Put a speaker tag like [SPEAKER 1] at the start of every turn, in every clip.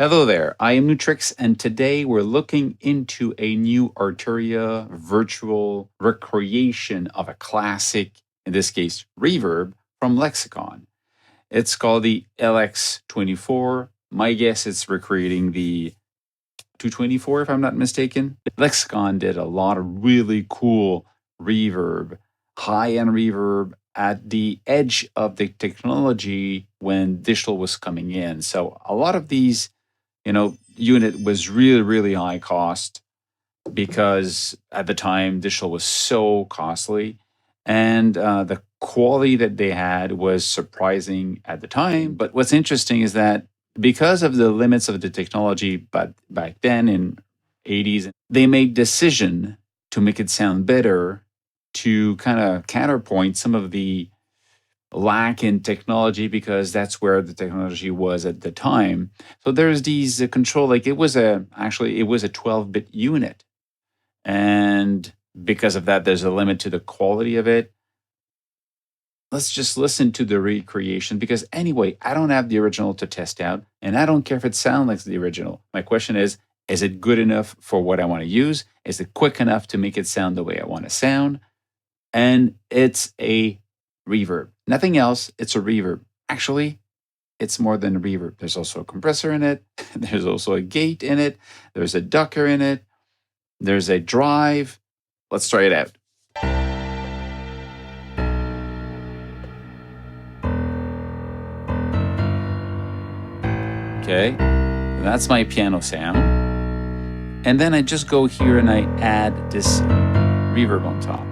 [SPEAKER 1] Hello there, I am Nu-Trix, and today we're looking into a new Arturia virtual recreation of a classic, in this case, Reverb from Lexicon. It's called the LX-24. My guess it's recreating the 224, if I'm not mistaken. Lexicon did a lot of really cool reverb, high-end reverb at the edge of the technology when digital was coming in. So a lot of these unit was really high cost because at the time digital was so costly, and the quality that they had was surprising at the time. But what's interesting is that because of the limits of the technology, but back then in 80s, they made decision to make it sound better, to kind of counterpoint some of the lack in technology, because that's where the technology was at the time. So there's these control, like it was a 12-bit unit. And because of that, there's a limit to the quality of it. Let's just listen to the recreation, because anyway, I don't have the original to test out, and I don't care if it sounds like the original. My question is it good enough for what I want to use? Is it quick enough to make it sound the way I want to sound? And it's a reverb. Nothing else, it's a reverb. Actually, it's more than a reverb. There's also a compressor in it. There's also a gate in it. There's a ducker in it. There's a drive. Let's try it out. Okay, that's my piano sound. And then I just go here and I add this reverb on top.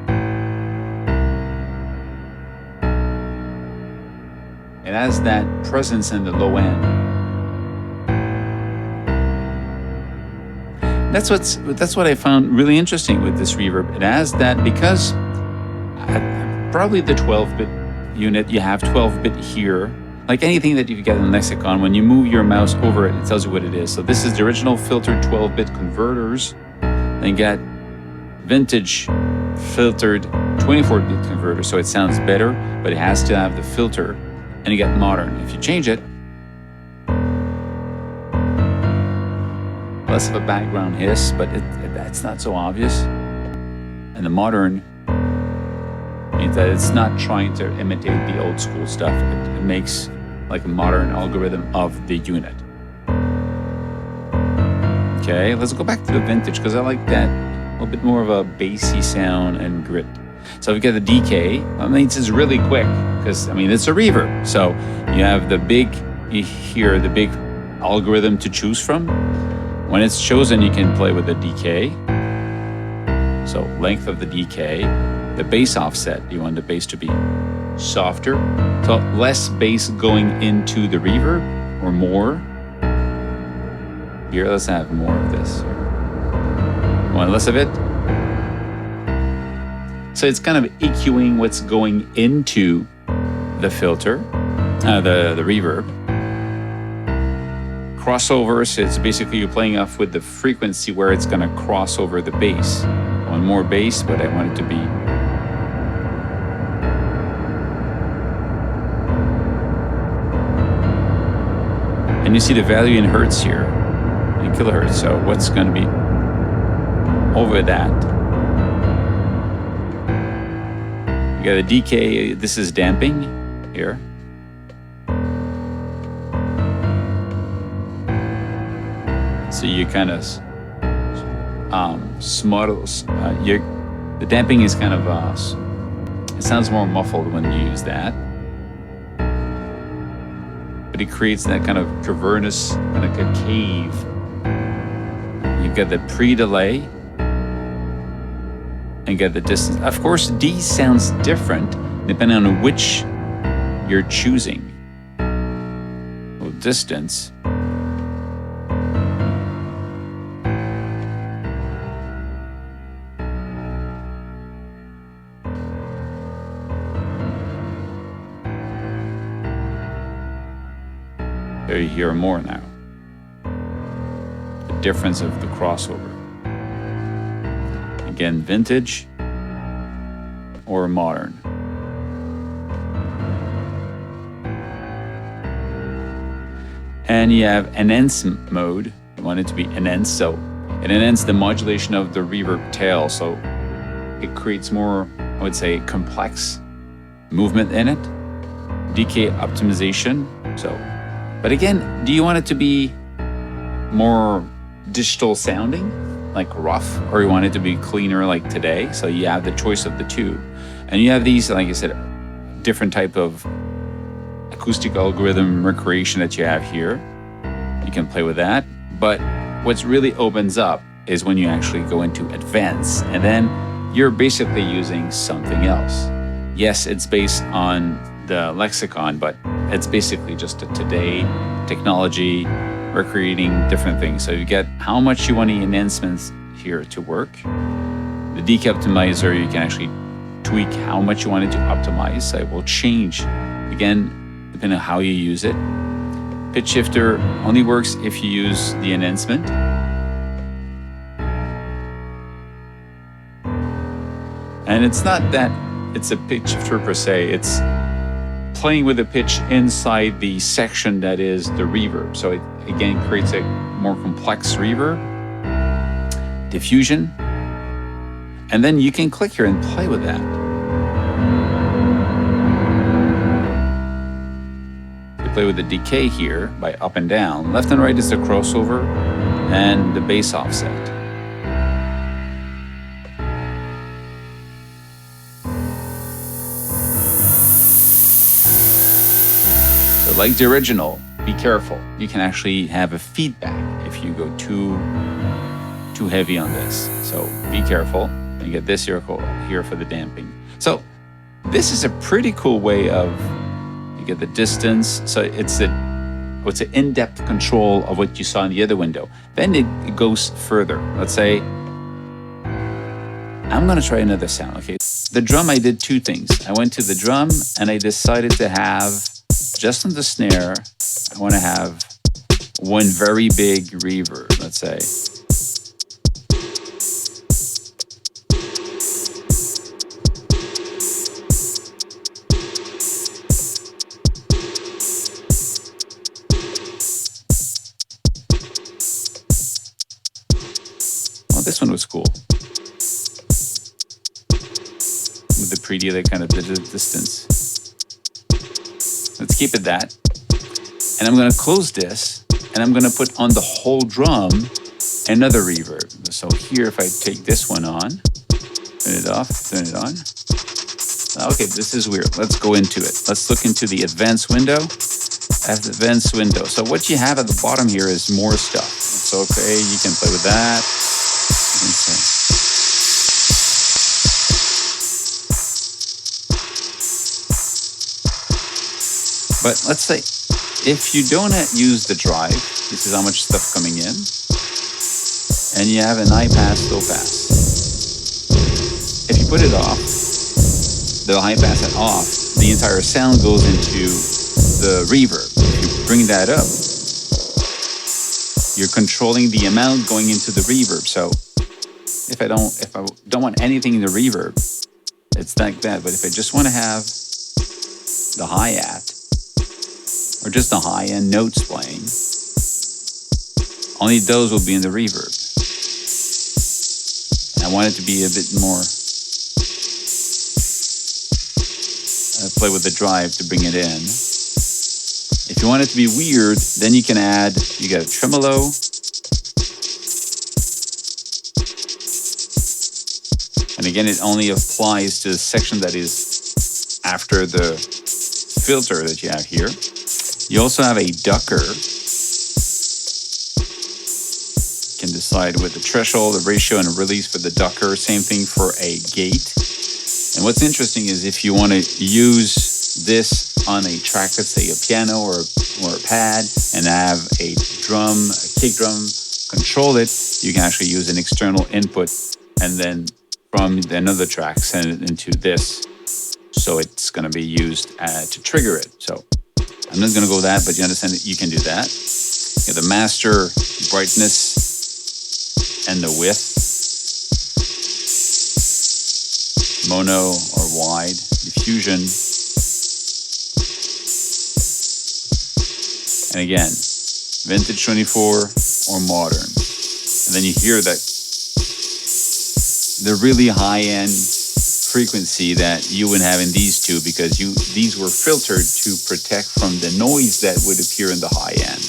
[SPEAKER 1] It has that presence in the low end. That's what I found really interesting with this reverb. It has that because probably the 12-bit unit, you have 12-bit here. Like anything that you get in Lexicon, when you move your mouse over it, it tells you what it is. So this is the original filtered 12-bit converters. Then you got vintage filtered 24-bit converter, so it sounds better, but it has to have the filter. And you get modern. If you change it, less of a background hiss, but that's not so obvious. And the modern means that it's not trying to imitate the old school stuff. It makes like a modern algorithm of the unit. Okay, let's go back to the vintage, because I like that a little bit more of a bassy sound and grit. So we've got the decay. I mean, it's really quick because, I mean, it's a reverb. So you have the big, you hear the big algorithm to choose from. When it's chosen, you can play with the decay. So length of the decay, the bass offset, you want the bass to be softer. So less bass going into the reverb or more. Here, let's have more of this. Want less of it? So it's kind of EQing what's going into the filter, the reverb. Crossover, so it's basically you're playing off with the frequency where it's going to cross over the bass. I want more bass, but I want it to be. And you see the value in hertz here, in kilohertz. So what's going to be over that? You got a decay, this is damping here. So you kind of the damping is kind of, it sounds more muffled when you use that. But it creates that kind of cavernous, kind of like a cave. You've got the pre-delay. And get the distance. Of course, D sounds different depending on which you're choosing. Well, distance. There you hear more now. The difference of the crossover. Again, vintage or modern. And you have enhance mode. You want it to be enhanced, so it enhances the modulation of the reverb tail, so it creates more, I would say, complex movement in it. Decay optimization. So, but again, do you want it to be more digital sounding, like rough, or you want it to be cleaner like today? So you have the choice of the two. And you have these, like I said, different type of acoustic algorithm recreation that you have here. You can play with that. But what's really opens up is when you actually go into advanced, and then you're basically using something else. Yes, it's based on the Lexicon, but it's basically just a today technology recreating different things. So you get how much you want the enhancements here to work. The decay optimizer, you can actually tweak how much you want it to optimize. So it will change, again, depending on how you use it. Pitch shifter only works if you use the enhancement. And it's not that it's a pitch shifter per se, it's playing with the pitch inside the section that is the reverb. So it again creates a more complex reverb, diffusion, and then you can click here and play with that. You play with the decay here by up and down. Left and right is the crossover and the bass offset. Like the original, be careful. You can actually have a feedback if you go too heavy on this. So be careful. You get this here for the damping. So this is a pretty cool way of, you get the distance. So it's an in-depth control of what you saw in the other window. Then it goes further. Let's say, I'm gonna try another sound, okay? The drum, I did two things. I went to the drum and I decided to have, just on the snare, I want to have one very big reverb, let's say. Oh, this one was cool. With the pretty, that kind of distance. Let's keep it that. And I'm going to close this, and I'm going to put on the whole drum another reverb. So here, if I take this one on, turn it off, turn it on. Okay, this is weird. Let's go into it. Let's look into the advanced window. Advanced window. So what you have at the bottom here is more stuff. So okay, you can play with that. You can say, but let's say, if you don't use the drive, this is how much stuff coming in, and you have an high pass, low pass. If you put it off, the high pass and off, the entire sound goes into the reverb. If you bring that up, you're controlling the amount going into the reverb. So if I don't want anything in the reverb, it's like that. But if I just want to have the hi-hat, or just the high-end notes playing, only those will be in the reverb. And I want it to be a bit more, play with the drive to bring it in. If you want it to be weird, then you can add, you got a tremolo, and again, it only applies to the section that is after the filter that you have here. You also have a ducker. You can decide with the threshold, the ratio, and a release for the ducker. Same thing for a gate. And what's interesting is if you want to use this on a track, let's say a piano or a pad, and have a drum, a kick drum, control it, you can actually use an external input and then from another track send it into this. So it's going to be used to trigger it. So I'm not going to go that, but you understand that you can do that. You have the master, brightness, and the width. Mono or wide, diffusion. And again, vintage 24 or modern. And then you hear that the really high-end frequency that you would have in these two, because these were filtered to protect from the noise that would appear in the high end.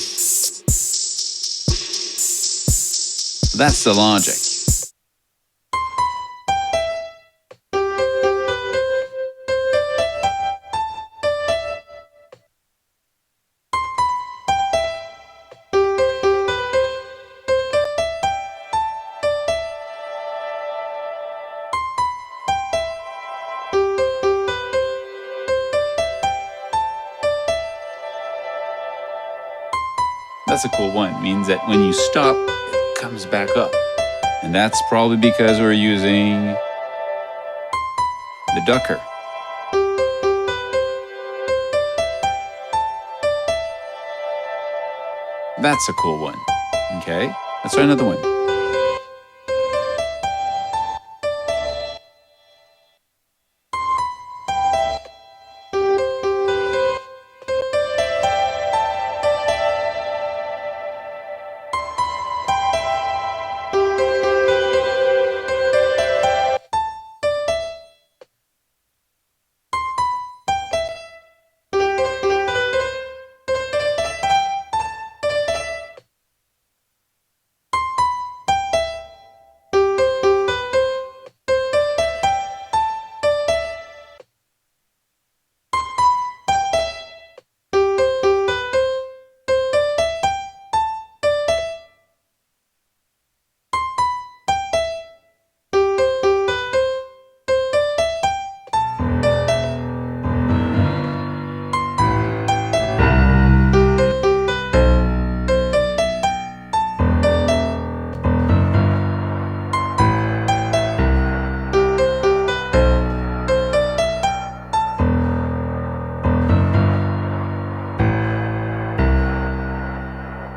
[SPEAKER 1] That's the logic. That's a cool one. It means that when you stop, it comes back up. And that's probably because we're using the ducker. That's a cool one. Okay, let's try another one.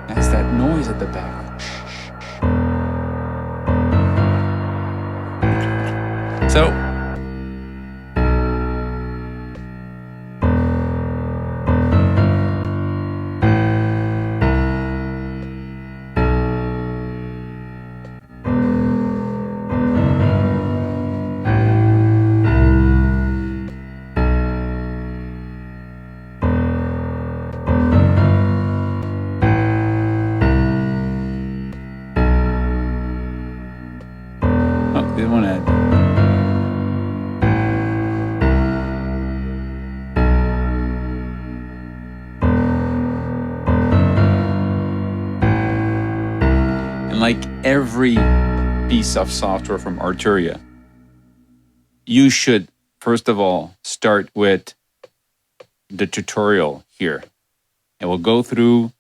[SPEAKER 1] That's that noise at the back. So, didn't want to. And like every piece of software from Arturia, you should, first of all, start with the tutorial here. And we'll go through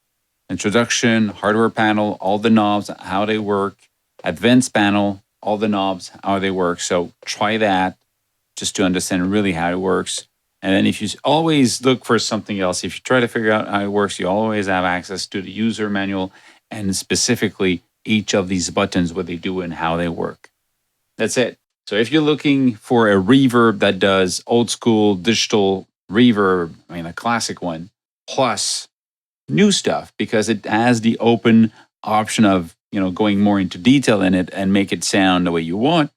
[SPEAKER 1] introduction, hardware panel, all the knobs, how they work, advanced panel, all the knobs, how they work. So try that just to understand really how it works. And then if you always look for something else, if you try to figure out how it works, you always have access to the user manual and specifically each of these buttons, what they do and how they work. That's it. So if you're looking for a reverb that does old school digital reverb, I mean a classic one, plus new stuff, because it has the open option of, going more into detail in it and make it sound the way you want,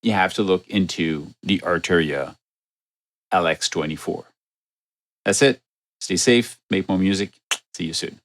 [SPEAKER 1] you have to look into the Arturia LX-24. That's it. Stay safe, make more music. See you soon.